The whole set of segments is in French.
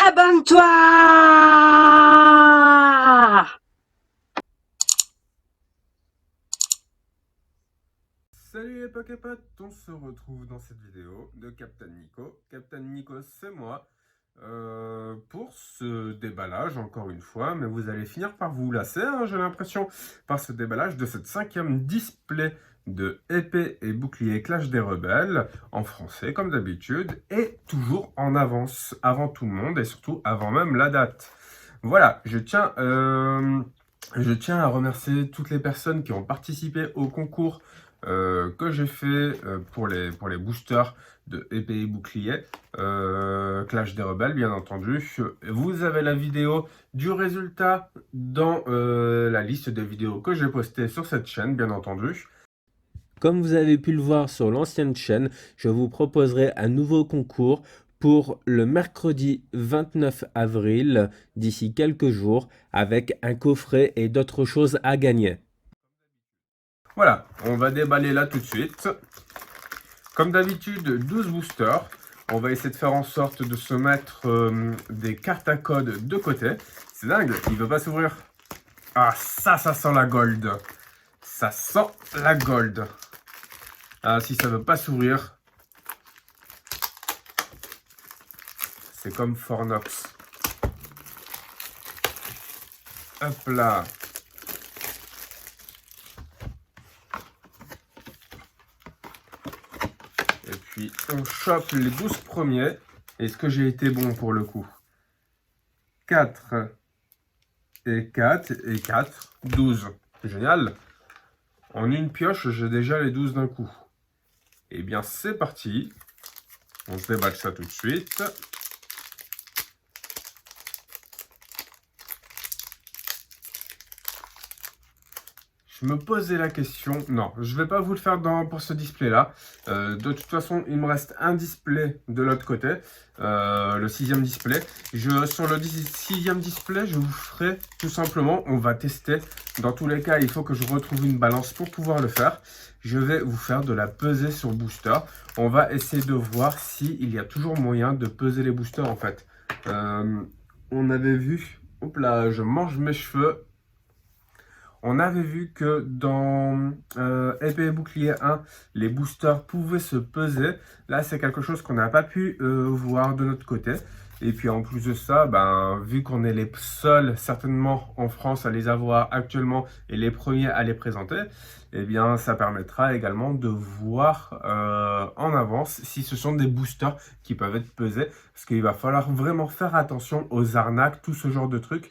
Abonne-toi! Salut les Poképotes, on se retrouve dans cette vidéo de Captain Nico. Captain Nico, c'est moi, pour ce déballage, encore une fois, mais vous allez finir par vous lasser, hein, j'ai l'impression, par ce déballage de cette 5e display de épée et bouclier Clash des Rebelles, en français, comme d'habitude, et toujours en avance, avant tout le monde, et surtout avant même la date. Voilà, je tiens à remercier toutes les personnes qui ont participé au concours que j'ai fait pour les boosters de épée et bouclier, Clash des Rebelles, bien entendu. Vous avez la vidéo du résultat dans la liste des vidéos que j'ai postées sur cette chaîne, bien entendu. Comme vous avez pu le voir sur l'ancienne chaîne, je vous proposerai un nouveau concours pour le mercredi 29 avril, d'ici quelques jours, avec un coffret et d'autres choses à gagner. Voilà, on va déballer là tout de suite. Comme d'habitude, 12 boosters. On va essayer de faire en sorte de se mettre des cartes à code de côté. C'est dingue, il ne veut pas s'ouvrir. Ah, ça sent la gold. Ça sent la gold. Ah, si ça veut pas s'ouvrir, c'est comme Fornox. Hop là. Et puis, on chope les 12 premiers. Est-ce que j'ai été bon pour le coup? 4 et 4 et 4. 12. Génial. En une pioche, j'ai déjà les 12 d'un coup. Eh bien, c'est parti. On se déballe ça tout de suite. Je me posais la question, non, je ne vais pas vous le faire pour ce display-là. De toute façon, il me reste un display de l'autre côté, le 6e display. Sur le 6e display, je vous ferai tout simplement, on va tester. Dans tous les cas, il faut que je retrouve une balance pour pouvoir le faire. Je vais vous faire de la pesée sur booster. On va essayer de voir s'il y a toujours moyen de peser les boosters en fait. On avait vu, hop là, je mange mes cheveux. On avait vu que dans épée et bouclier 1, les boosters pouvaient se peser. Là, c'est quelque chose qu'on n'a pas pu voir de notre côté. Et puis en plus de ça, vu qu'on est les seuls certainement en France à les avoir actuellement et les premiers à les présenter, eh bien ça permettra également de voir en avance si ce sont des boosters qui peuvent être pesés. Parce qu'il va falloir vraiment faire attention aux arnaques, tout ce genre de trucs.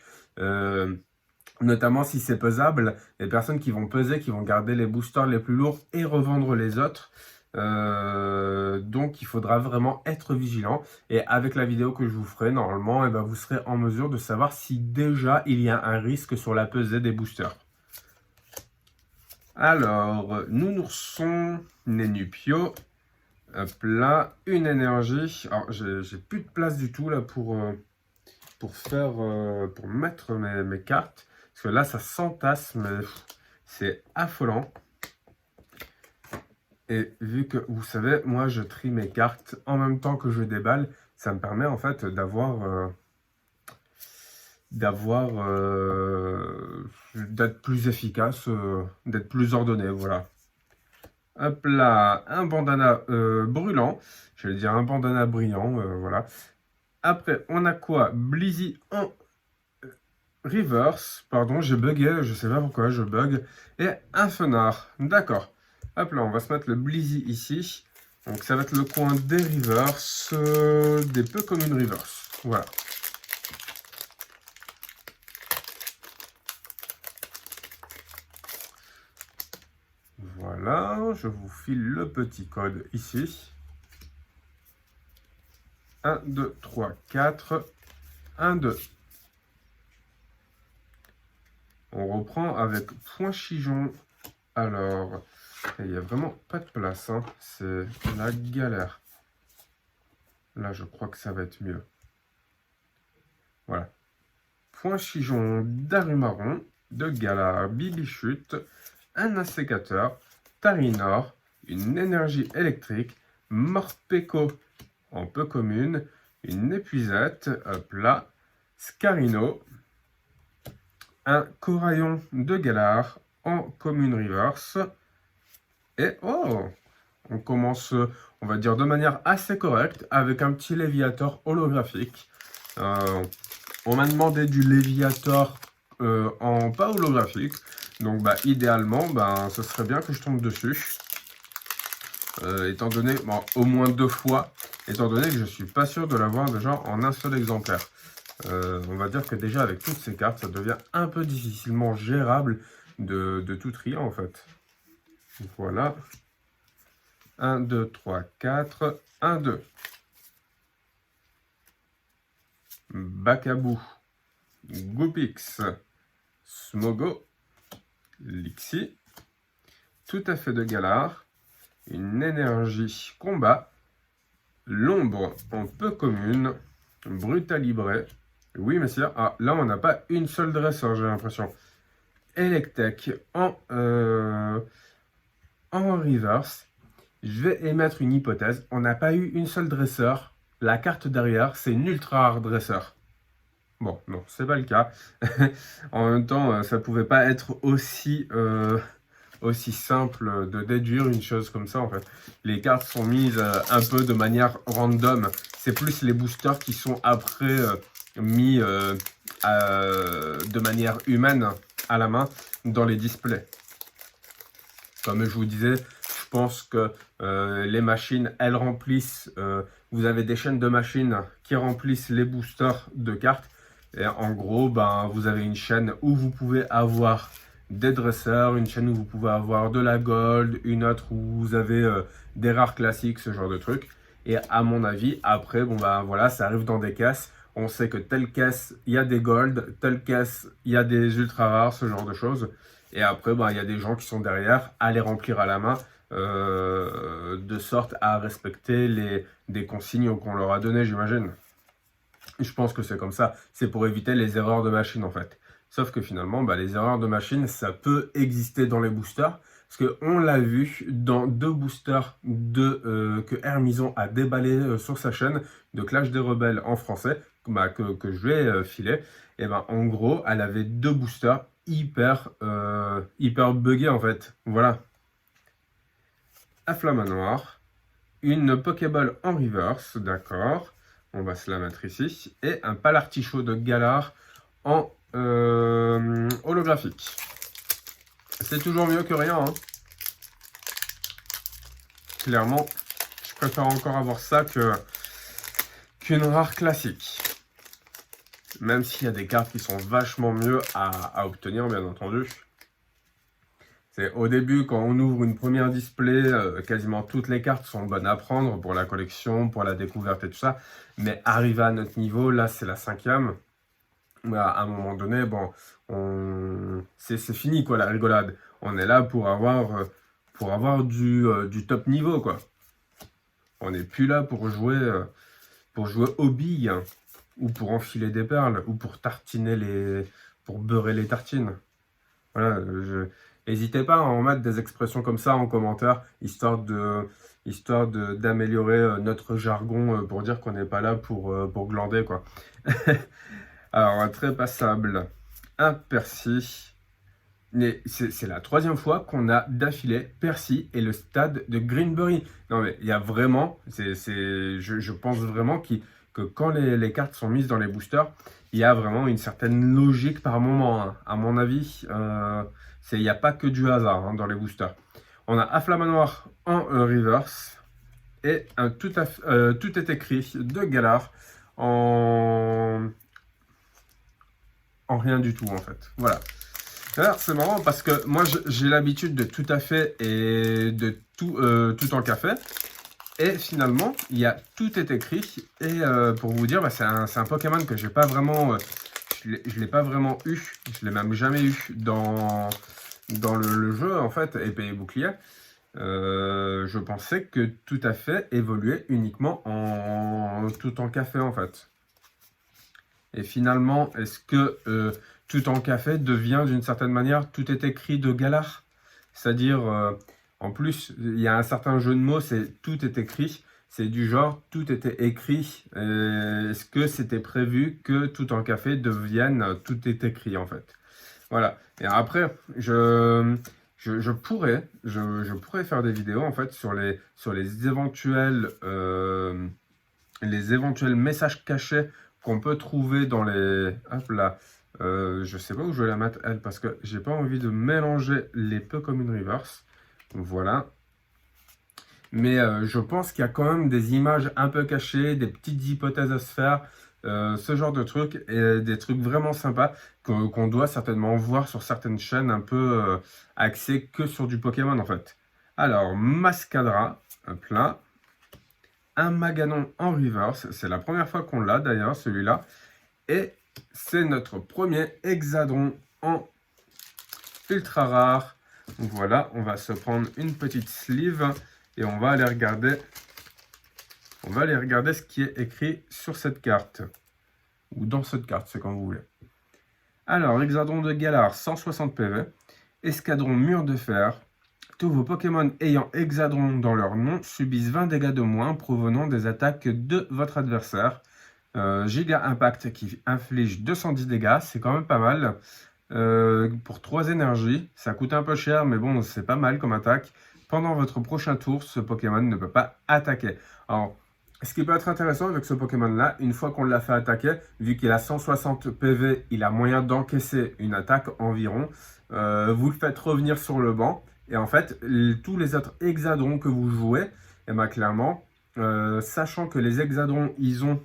Notamment si c'est pesable, les personnes qui vont peser, qui vont garder les boosters les plus lourds et revendre les autres. Donc il faudra vraiment être vigilant. Et avec la vidéo que je vous ferai, normalement, vous serez en mesure de savoir si déjà il y a un risque sur la pesée des boosters. Alors, Nounourson, Nénupio. Hop là, une énergie. Alors, j'ai plus de place du tout là pour mettre mes cartes. Parce que là, ça s'entasse, mais c'est affolant. Et vu que, vous savez, moi, je trie mes cartes en même temps que je déballe, ça me permet en fait d'être plus efficace, d'être plus ordonné, voilà. Hop là, un bandana brûlant, j'allais dire un bandana brillant, voilà. Après, on a quoi? Blizzy en reverse, pardon, j'ai bugué, je sais pas pourquoi je bug. Et un fenard, d'accord. Hop là, on va se mettre le Blizzy ici. Donc ça va être le coin des reverse, des peu communes reverse. Voilà. Voilà, je vous file le petit code ici. 1, 2, 3, 4. 1, 2. On reprend avec point chigeon. Alors, il n'y a vraiment pas de place, hein. C'est la galère. Là, je crois que ça va être mieux. Voilà. Point chigeon d'Arumaron, de Galar, Bibichute, un insécateur, Tarinor, une énergie électrique, Morpeko en peu commune, une épuisette, hop là, Scarino, un Coraillon de Galar en commune reverse, et oh, on commence, on va dire de manière assez correcte, avec un petit Léviator holographique. On m'a demandé du Léviator en pas holographique, donc bah, idéalement, bah, ce serait bien que je tombe dessus. Étant donné, bon, au moins 2 fois, étant donné que je suis pas sûr de l'avoir déjà en un seul exemplaire. On va dire que déjà avec toutes ces cartes, ça devient un peu difficilement gérable de tout trier en fait. Voilà. 1, 2, 3, 4, 1, 2. Bakabou, Goopix, Smogo, Lixie, tout à fait de Galar, une énergie combat, l'ombre en peu commune, Brutalibré, oui messieurs, ah là on n'a pas une seule dresseur j'ai l'impression, Electek en reverse. Je vais émettre une hypothèse, on n'a pas eu une seule dresseur, la carte derrière c'est une ultra rare dresseur. Bon, non, c'est pas le cas. En même temps, ça pouvait pas être aussi simple de déduire une chose comme ça, en fait. Les cartes sont mises un peu de manière random. C'est plus les boosters qui sont après mis de manière humaine à la main dans les displays. Comme je vous disais, je pense que les machines, elles remplissent... vous avez des chaînes de machines qui remplissent les boosters de cartes. Et en gros, ben, vous avez une chaîne où vous pouvez avoir des dresseurs, une chaîne où vous pouvez avoir de la gold, une autre où vous avez des rares classiques, ce genre de trucs. Et à mon avis, après, bon ben voilà, ça arrive dans des caisses. On sait que telle caisse, il y a des gold, telle caisse, il y a des ultra rares, ce genre de choses. Et après, ben, il y a des gens qui sont derrière à les remplir à la main, de sorte à respecter des consignes qu'on leur a données, j'imagine. Je pense que c'est comme ça, c'est pour éviter les erreurs de machine en fait. Sauf que finalement, bah, les erreurs de machine, ça peut exister dans les boosters. Parce qu'on l'a vu dans 2 boosters que Hermison a déballé sur sa chaîne de Clash des Rebelles en français, bah, que je lui ai filé. Et ben en gros, elle avait 2 boosters hyper buggés en fait. Voilà. Afflamanoir, une Pokéball en reverse, d'accord. On va se la mettre ici. Et un Palartichaut de Galar en holographique. C'est toujours mieux que rien. Hein. Clairement, je préfère encore avoir ça qu'une rare classique. Même s'il y a des cartes qui sont vachement mieux à obtenir, bien entendu. C'est au début, quand on ouvre une première display, quasiment toutes les cartes sont bonnes à prendre pour la collection, pour la découverte et tout ça. Mais arrivé à notre niveau, là c'est la 5e. À un moment donné, bon, c'est fini quoi la rigolade. On est là pour avoir du top niveau quoi. On n'est plus là pour jouer aux billes, hein, ou pour enfiler des perles, ou pour pour beurrer les tartines. Voilà, n'hésitez pas à en mettre des expressions comme ça en commentaire, histoire d'améliorer notre jargon pour dire qu'on n'est pas là pour glander, quoi. Alors, très passable, un Percy. C'est la 3e fois qu'on a d'affilée Percy et le stade de Greenbury. Non mais il y a vraiment, je pense vraiment que quand les cartes sont mises dans les boosters, il y a vraiment une certaine logique par moment. Hein. À mon avis, il n'y a pas que du hasard hein, dans les boosters. On a Afflamanoir en reverse et tout est écrit de Galar en rien du tout en fait. Voilà. Alors c'est marrant parce que moi j'ai l'habitude de tout à fait et de tout en café. Et finalement, il y a tout est écrit. Et pour vous dire, bah, c'est un Pokémon que j'ai pas vraiment, je l'ai pas vraiment eu. Je l'ai même jamais eu dans le jeu en fait, épée et bouclier. Je pensais que tout à fait évoluait uniquement en tout en café en fait. Et finalement, est-ce que tout en café devient d'une certaine manière tout est écrit de Galar? C'est-à-dire, en plus, il y a un certain jeu de mots, c'est tout est écrit. c'est du genre, tout était écrit. Est-ce que c'était prévu que tout en café devienne tout est écrit en fait? Voilà. Et après, je pourrais faire des vidéos en fait sur les éventuels messages cachés qu'on peut trouver dans les... Hop là. Je sais pas où je vais la mettre elle parce que j'ai pas envie de mélanger les peu communes reverse. Voilà. Mais je pense qu'il y a quand même des images un peu cachées, des petites hypothèses à se faire, ce genre de trucs, et des trucs vraiment sympas qu'on doit certainement voir sur certaines chaînes un peu axées que sur du Pokémon en fait. Alors, Mascadra, hop là. Un Maganon en reverse, c'est la première fois qu'on l'a d'ailleurs celui-là. Et c'est notre premier Hexadron en ultra rare. Donc voilà, on va se prendre une petite sleeve et on va aller regarder ce qui est écrit sur cette carte. Ou dans cette carte, c'est comme vous voulez. Alors, Hexadron de Galar, 160 PV. Escadron Mur de Fer. Tous vos Pokémon ayant Hexadron dans leur nom subissent 20 dégâts de moins provenant des attaques de votre adversaire. Giga Impact qui inflige 210 dégâts, c'est quand même pas mal. Pour 3 énergies, ça coûte un peu cher, mais bon, c'est pas mal comme attaque. Pendant votre prochain tour, ce Pokémon ne peut pas attaquer. Alors, ce qui peut être intéressant avec ce Pokémon-là, une fois qu'on l'a fait attaquer, vu qu'il a 160 PV, il a moyen d'encaisser une attaque environ. Vous le faites revenir sur le banc. Et en fait, tous les autres hexadrons que vous jouez, et ben clairement, sachant que les hexadrons, ils ont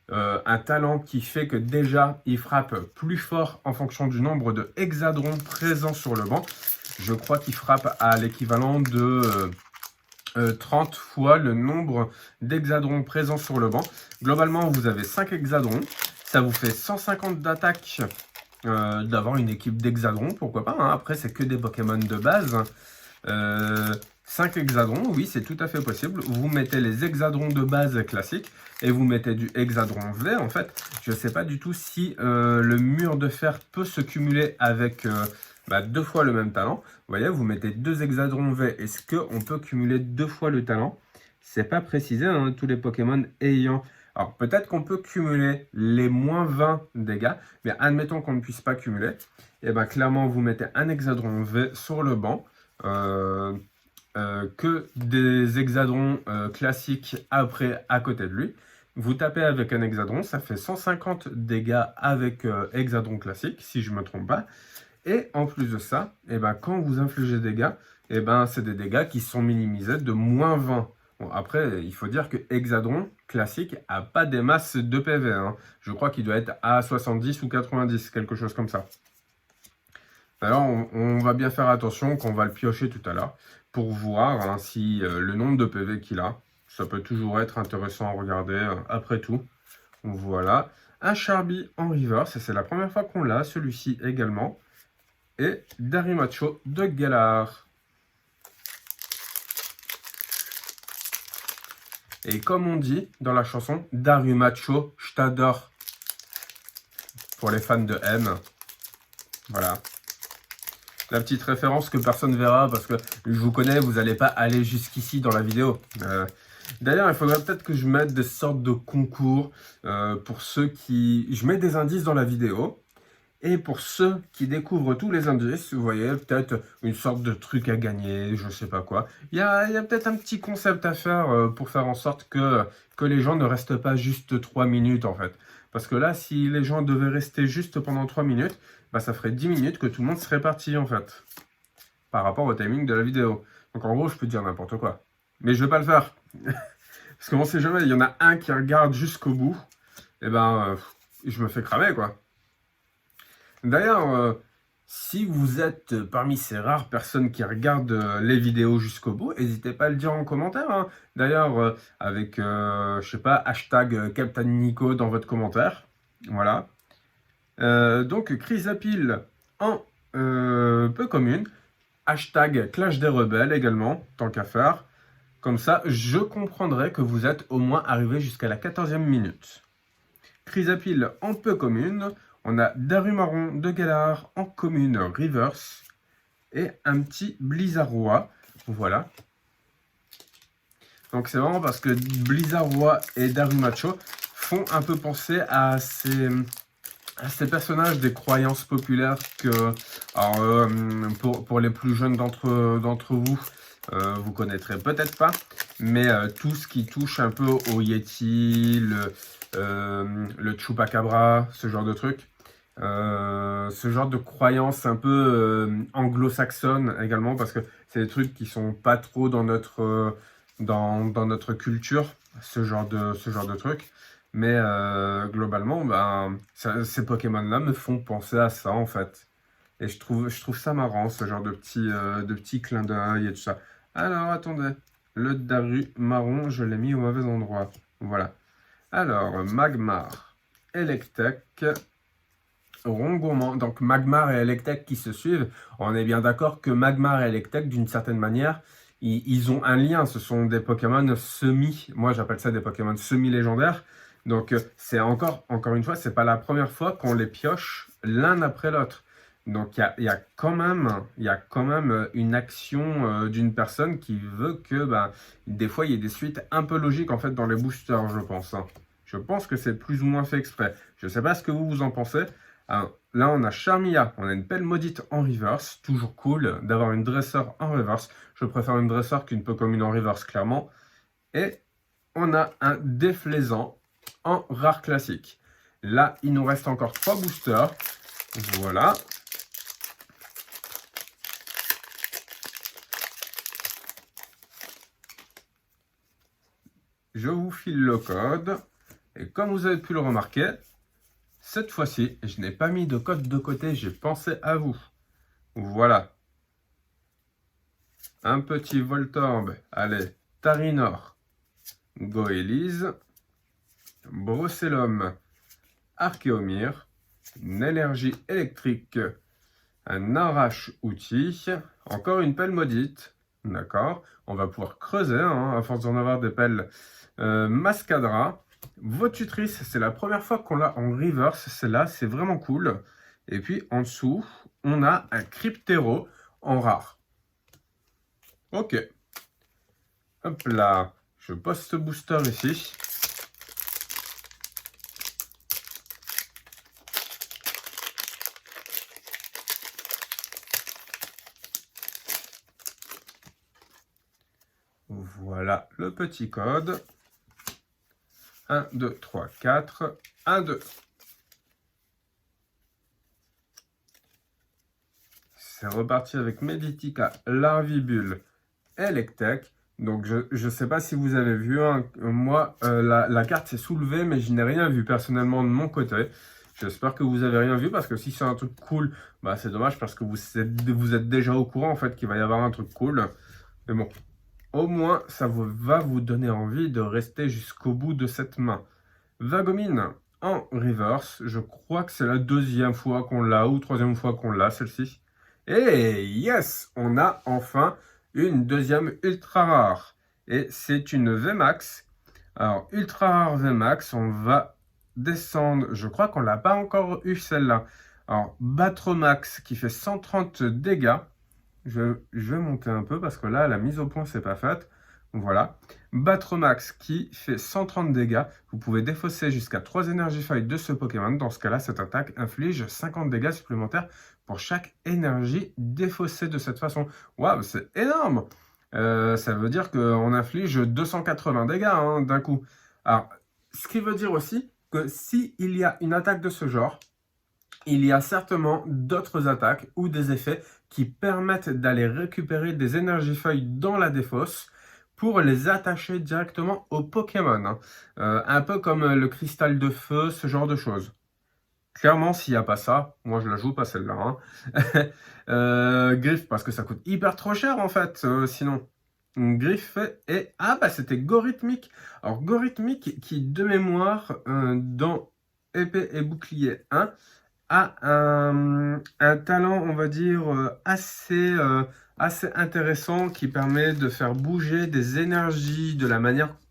un talent qui fait que déjà, ils frappent plus fort en fonction du nombre de hexadrons présents sur le banc. Je crois qu'ils frappent à l'équivalent de 30 fois le nombre d'hexadrons présents sur le banc. Globalement, vous avez 5 hexadrons. Ça vous fait 150 d'attaque d'avoir une équipe d'hexadrons, pourquoi pas, hein. Après, c'est que des Pokémon de base. 5 hexadrons, oui, c'est tout à fait possible. Vous mettez les hexadrons de base classiques et vous mettez du hexadron V. En fait, je ne sais pas du tout si le mur de fer peut se cumuler avec 2 fois le même talent. Vous voyez, vous mettez 2 hexadrons V. Est-ce qu'on peut cumuler 2 fois le talent? C'est pas précisé, hein, tous les Pokémon ayant... Alors, peut-être qu'on peut cumuler les moins 20 dégâts, mais admettons qu'on ne puisse pas cumuler. Et bien, clairement, vous mettez un hexadron V sur le banc. Que des hexadrons classiques après à côté de lui. Vous tapez avec un hexadron, ça fait 150 dégâts avec hexadron classique, si je ne me trompe pas. Et en plus de ça, et ben, quand vous infligez des dégâts, et ben, c'est des dégâts qui sont minimisés de moins 20. Bon, après, il faut dire que hexadron classique n'a pas des masses de PV. Hein. Je crois qu'il doit être à 70 ou 90, quelque chose comme ça. Alors, on va bien faire attention qu'on va le piocher tout à l'heure pour voir hein, si le nombre de PV qu'il a. Ça peut toujours être intéressant à regarder après tout. Voilà. Un Charby en reverse, c'est la première fois qu'on l'a, celui-ci également. Et Darimacho de Galar. Et comme on dit dans la chanson, Darimacho, je t'adore. Pour les fans de M. Voilà. La petite référence que personne verra parce que je vous connais, vous n'allez pas aller jusqu'ici dans la vidéo. D'ailleurs, il faudrait peut-être que je mette des sortes de concours pour ceux qui... Je mets des indices dans la vidéo. Et pour ceux qui découvrent tous les indices, vous voyez, peut-être une sorte de truc à gagner, je sais pas quoi. Il y a peut-être un petit concept à faire pour faire en sorte que les gens ne restent pas juste 3 minutes en fait. Parce que là, si les gens devaient rester juste pendant 3 minutes, bah, ça ferait 10 minutes que tout le monde serait parti en fait. Par rapport au timing de la vidéo. Donc en gros, je peux dire n'importe quoi. Mais je vais pas le faire. Parce qu'on sait jamais, il y en a un qui regarde jusqu'au bout. Et ben, je me fais cramer quoi. D'ailleurs, si vous êtes parmi ces rares personnes qui regardent les vidéos jusqu'au bout, n'hésitez pas à le dire en commentaire. Hein. D'ailleurs, avec, je sais pas, hashtag Captain Nico dans votre commentaire. Voilà. Donc, Chrysapile en peu commune. Hashtag Clash des Rebelles également, tant qu'à faire. Comme ça, je comprendrai que vous êtes au moins arrivé jusqu'à la 14e minute. Chrysapile en peu commune. On a Darumaron de Galar en commune reverse et un petit Blizzardroid. Voilà. Donc c'est vraiment parce que Blizzard Roi et Darumacho font un peu penser à ces personnages des croyances populaires que, alors, pour les plus jeunes d'entre vous, vous connaîtrez peut-être pas, mais tout ce qui touche un peu au Yeti, le Chupacabra, ce genre de trucs. Ce genre de croyances un peu anglo-saxonnes également, parce que c'est des trucs qui sont pas trop dans dans notre culture, ce genre de trucs. Mais globalement, ben, ces Pokémon-là me font penser à ça, en fait. Et je trouve ça marrant, ce genre de petits clins d'œil et tout ça. Alors, attendez. Le Daru marron, je l'ai mis au mauvais endroit. Voilà. Alors, Magmar, Electek, Rongourmand. Donc, Magmar et Electek qui se suivent. On est bien d'accord que Magmar et Electek, d'une certaine manière, ils ont un lien. Ce sont des Pokémon moi j'appelle ça des Pokémon semi-légendaires. Donc, c'est encore une fois, c'est pas la première fois qu'on les pioche l'un après l'autre. Donc, il y a quand même une action d'une personne qui veut que, ben, des fois, il y ait des suites un peu logiques, en fait, dans les boosters, je pense, hein. Je pense que c'est plus ou moins fait exprès. Je sais pas ce que vous en pensez. Alors, là, on a Charmilla, on a une pelle maudite en reverse. Toujours cool d'avoir une dresseur en reverse. Je préfère une dresseur qu'une Pokémon en reverse, clairement. Et on a un déflaisant en rare classique. Là, il nous reste encore 3 boosters. Voilà. Je vous file le code. Et comme vous avez pu le remarquer, cette fois-ci, je n'ai pas mis de code de côté, j'ai pensé à vous. Voilà. Un petit Voltorb. Allez, Tarinor, Goélise, Brucellum, Archéomir, une énergie électrique, un arrache-outil, encore une pelle maudite. D'accord. On va pouvoir creuser, hein, à force d'en avoir des pelles. Mascadra. Votutrice, c'est la première fois qu'on l'a en reverse. Celle-là, c'est vraiment cool. Et puis, en dessous, on a un Cryptero en rare. Ok. Hop là. Je pose ce booster ici. Voilà le petit code. 1, 2, 3, 4. 1, 2. C'est reparti avec Meditica, Larvibule, Electek. Donc je ne sais pas si vous avez vu, hein, moi la carte s'est soulevée, mais je n'ai rien vu personnellement de mon côté. J'espère que vous avez rien vu, parce que si c'est un truc cool, bah c'est dommage, parce que vous êtes déjà au courant en fait qu'il va y avoir un truc cool. Mais bon, au moins ça va vous donner envie de rester jusqu'au bout de cette main. Vagomine en reverse, je crois que c'est la 2e fois qu'on l'a, ou 3e fois qu'on l'a, celle-ci. Et yes, on a enfin une 2e ultra rare. Et c'est une VMAX. Alors, ultra rare VMAX, on va descendre. Je crois qu'on l'a pas encore eu celle-là. Alors, Batromax qui fait 130 dégâts. Je vais monter un peu parce que là, la mise au point, c'est pas faite. Voilà. Batromax qui fait 130 dégâts. Vous pouvez défausser jusqu'à 3 énergies feuilles de ce Pokémon. Dans ce cas-là, cette attaque inflige 50 dégâts supplémentaires pour chaque énergie défaussée de cette façon. Waouh, c'est énorme! Ça veut dire qu'on inflige 280 dégâts, hein, d'un coup. Alors, ce qui veut dire aussi que s'il y a une attaque de ce genre, il y a certainement d'autres attaques ou des effets qui permettent d'aller récupérer des énergies feuilles dans la défausse pour les attacher directement au Pokémon, hein. Un peu comme le cristal de feu, ce genre de choses. Clairement, s'il n'y a pas ça, moi je la joue pas celle-là, hein. Griffe, parce que ça coûte hyper trop cher en fait, sinon. Griffe et... Ah bah c'était Gorhythmique. Alors Gorhythmique qui, de mémoire, dans épée et bouclier 1, a un talent, on va dire, assez intéressant, qui permet de faire bouger des énergies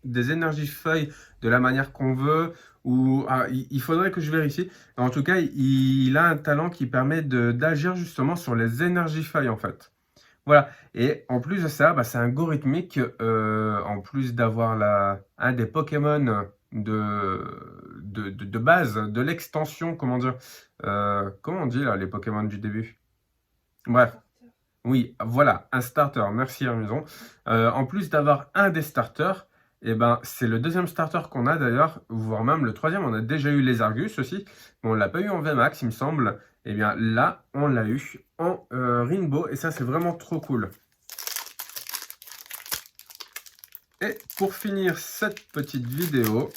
des énergies feuilles de la manière qu'on veut. Ou il faudrait que je vérifie. En tout cas, il a un talent qui permet d'agir justement sur les énergies feuilles en fait. Voilà. Et en plus de ça, bah, c'est un Gorithmic, en plus d'avoir un des Pokémon de base, de l'extension, comment dire, comment on dit là, les Pokémon du début? Bref, oui, voilà, un starter, merci Hermison. En plus d'avoir un des starters, et ben, c'est le deuxième starter qu'on a d'ailleurs, voire même le troisième. On a déjà eu les Argus aussi, mais on l'a pas eu en VMAX, il me semble. Et bien là, on l'a eu en Rainbow, et ça, c'est vraiment trop cool. Et pour finir cette petite vidéo,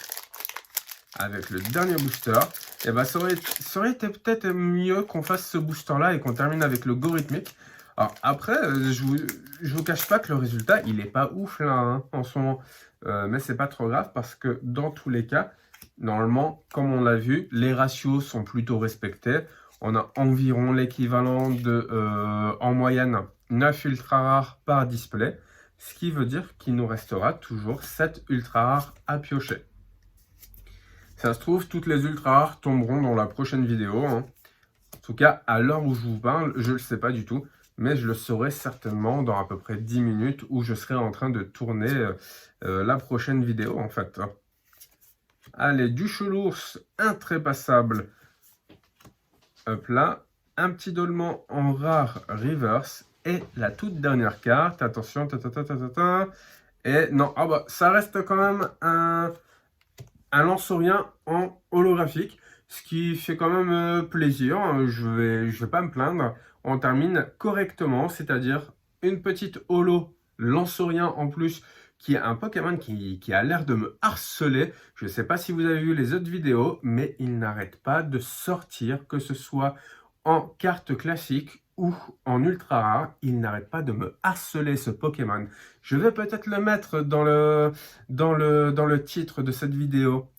avec le dernier booster, et ben, ça aurait été peut-être mieux qu'on fasse ce booster-là et qu'on termine avec le Gorithmic. Alors après, je vous cache pas que le résultat, il est pas ouf là, hein, en ce moment. Mais c'est pas trop grave parce que dans tous les cas, normalement, comme on l'a vu, les ratios sont plutôt respectés. On a environ l'équivalent de, en moyenne, 9 ultra rares par display. Ce qui veut dire qu'il nous restera toujours 7 ultra rares à piocher. Ça se trouve, toutes les ultra rares tomberont dans la prochaine vidéo, hein. En tout cas, à l'heure où je vous parle, je ne le sais pas du tout, mais je le saurai certainement dans à peu près 10 minutes où je serai en train de tourner la prochaine vidéo, en fait. Allez, du Chelours intrépassable. Hop là. Un petit dolman en rare reverse. Et la toute dernière carte. Attention, et non, ah bah, ça reste quand même un Lanceurien en holographique, ce qui fait quand même plaisir. Je vais pas me plaindre. On termine correctement, c'est-à-dire une petite holo Lanceurien en plus, qui est un Pokémon qui a l'air de me harceler. Je ne sais pas si vous avez vu les autres vidéos, mais il n'arrête pas de sortir, que ce soit en carte classique ou en ultra rare. Il n'arrête pas de me harceler, ce Pokémon. Je vais peut-être le mettre dans le titre de cette vidéo.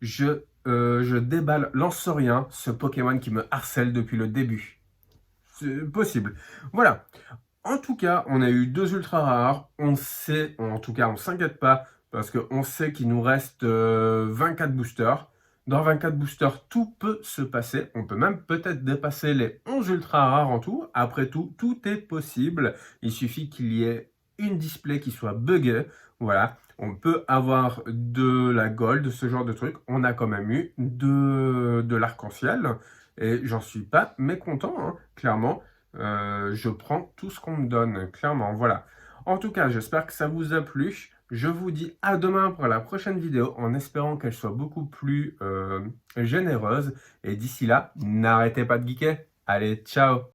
Je déballe Lanceurien, ce Pokémon qui me harcèle depuis le début. C'est possible. Voilà. En tout cas, on a eu 2 ultra rares. On sait, en tout cas, on s'inquiète pas parce qu'on sait qu'il nous reste 24 boosters. Dans 24 boosters, tout peut se passer. On peut même peut-être dépasser les 11 ultra rares en tout. Après tout, tout est possible. Il suffit qu'il y ait une display qui soit buggée. Voilà. On peut avoir de la gold, ce genre de truc. On a quand même eu de l'arc-en-ciel. Et j'en suis pas mécontent, hein, clairement. Je prends tout ce qu'on me donne, clairement, voilà. En tout cas, j'espère que ça vous a plu. Je vous dis à demain pour la prochaine vidéo, en espérant qu'elle soit beaucoup plus généreuse. Et d'ici là, n'arrêtez pas de geeker. Allez, ciao!